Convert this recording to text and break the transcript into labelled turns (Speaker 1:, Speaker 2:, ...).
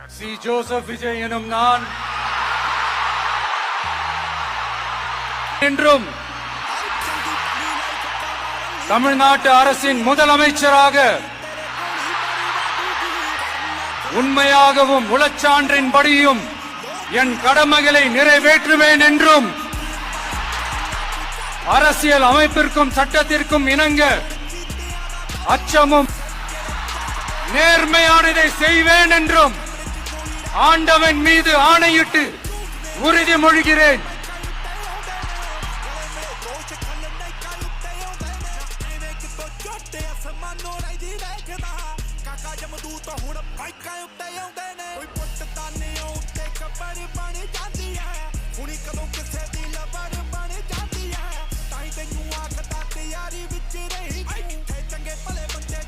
Speaker 1: C Joseph Vijay எனும் நான் என்றும் தமிழ்நாட்டு அரசின் முதலமைச்சராக உண்மையாகவும் உளச்சான்றின்படியும் என் கடமைகளை நிறைவேற்றுவேன் என்றும் அரசியல் அமைப்பிற்கும் சட்டத்திற்கும் இணங்க அச்சமும் நேர்மையானதை செய்வேன் என்றும் ஆண்டவன் மீது ஆணையிட்டு உறுதிமொழிகிறேன்.
Speaker 2: ਕਾਕਾ ਜਮਦੂਤ ਹੁਣ ਬਾਈਕਾਂ ਉੱਤੇ ਆਉਂਦੇ